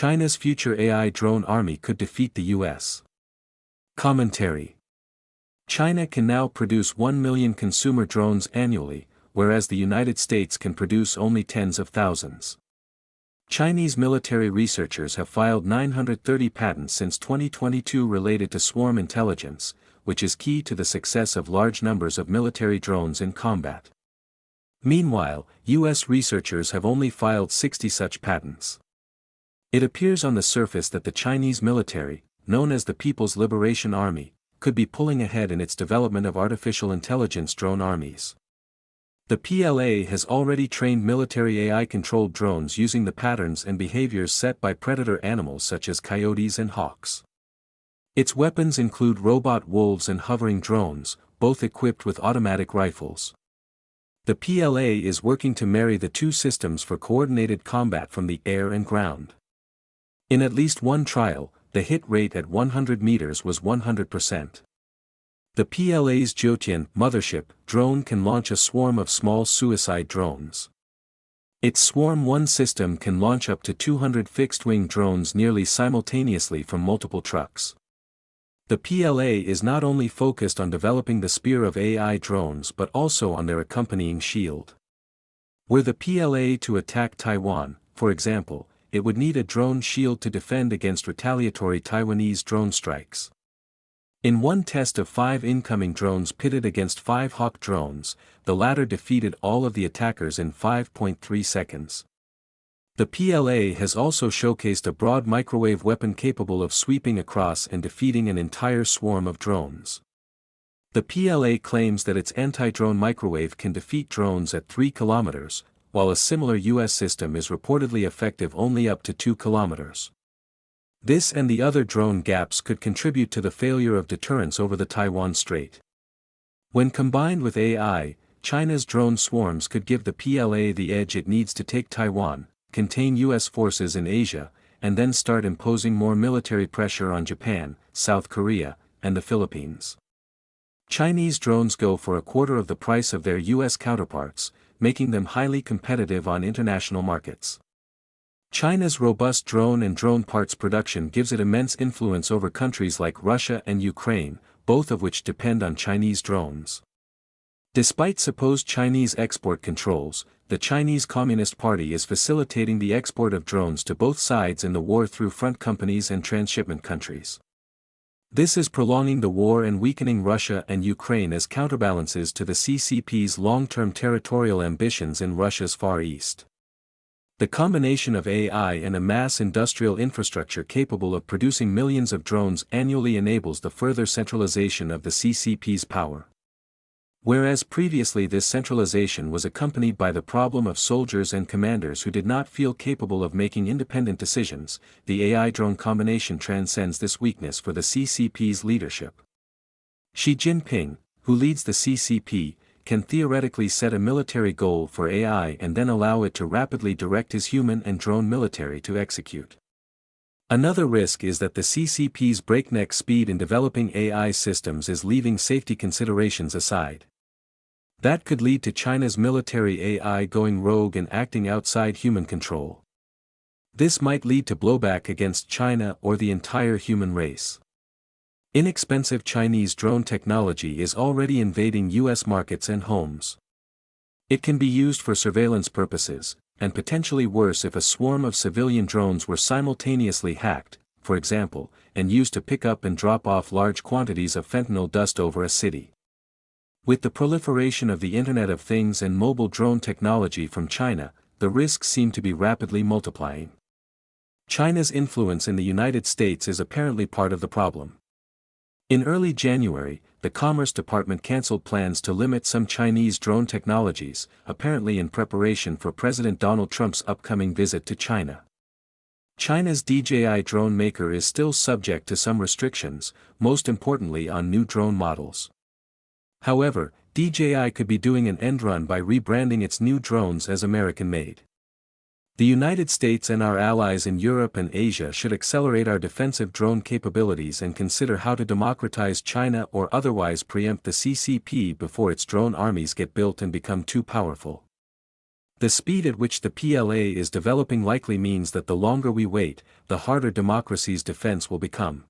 China's future AI drone army could defeat the US. Commentary. China can now produce 1 million consumer drones annually, whereas the United States can produce only tens of thousands. Chinese military researchers have filed 930 patents since 2022 related to swarm intelligence, which is key to the success of large numbers of military drones in combat. Meanwhile, US researchers have only filed 60 such patents. It appears on the surface that the Chinese military, known as the People's Liberation Army, could be pulling ahead in its development of artificial intelligence drone armies. The PLA has already trained military AI-controlled drones using the patterns and behaviors set by predator animals such as coyotes and hawks. Its weapons include robot wolves and hovering drones, both equipped with automatic rifles. The PLA is working to marry the two systems for coordinated combat from the air and ground. In at least one trial, the hit rate at 100 meters was 100%. The PLA's Zhoutian mothership drone can launch a swarm of small suicide drones. Its Swarm 1 system can launch up to 200 fixed-wing drones nearly simultaneously from multiple trucks. The PLA is not only focused on developing the Spear of AI drones but also on their accompanying shield. Were the PLA to attack Taiwan, for example, it would need a drone shield to defend against retaliatory Taiwanese drone strikes. In one test of 5 incoming drones pitted against 5 Hawk drones, the latter defeated all of the attackers in 5.3 seconds. The PLA has also showcased a broad microwave weapon capable of sweeping across and defeating an entire swarm of drones. The PLA claims that its anti-drone microwave can defeat drones at 3 kilometers, while a similar US system is reportedly effective only up to 2 kilometers. This and the other drone gaps could contribute to the failure of deterrence over the Taiwan Strait. When combined with AI, China's drone swarms could give the PLA the edge it needs to take Taiwan, contain US forces in Asia, and then start imposing more military pressure on Japan, South Korea, and the Philippines. Chinese drones go for a quarter of the price of their US counterparts, making them highly competitive on international markets. China's robust drone and drone parts production gives it immense influence over countries like Russia and Ukraine, both of which depend on Chinese drones. Despite supposed Chinese export controls, the Chinese Communist Party is facilitating the export of drones to both sides in the war through front companies and transshipment countries. This is prolonging the war and weakening Russia and Ukraine as counterbalances to the CCP's long-term territorial ambitions in Russia's Far East. The combination of AI and a mass industrial infrastructure capable of producing millions of drones annually enables the further centralization of the CCP's power. Whereas previously this centralization was accompanied by the problem of soldiers and commanders who did not feel capable of making independent decisions, the AI-drone combination transcends this weakness for the CCP's leadership. Xi Jinping, who leads the CCP, can theoretically set a military goal for AI and then allow it to rapidly direct his human and drone military to execute. Another risk is that the CCP's breakneck speed in developing AI systems is leaving safety considerations aside. That could lead to China's military AI going rogue and acting outside human control. This might lead to blowback against China or the entire human race. Inexpensive Chinese drone technology is already invading US markets and homes. It can be used for surveillance purposes, and potentially worse if a swarm of civilian drones were simultaneously hacked, for example, and used to pick up and drop off large quantities of fentanyl dust over a city. With the proliferation of the Internet of Things and mobile drone technology from China, the risks seem to be rapidly multiplying. China's influence in the United States is apparently part of the problem. In early January, the Commerce Department canceled plans to limit some Chinese drone technologies, apparently in preparation for President Donald Trump's upcoming visit to China. China's DJI drone maker is still subject to some restrictions, most importantly on new drone models. However, DJI could be doing an end run by rebranding its new drones as American-made. The United States and our allies in Europe and Asia should accelerate our defensive drone capabilities and consider how to democratize China or otherwise preempt the CCP before its drone armies get built and become too powerful. The speed at which the PLA is developing likely means that the longer we wait, the harder democracy's defense will become.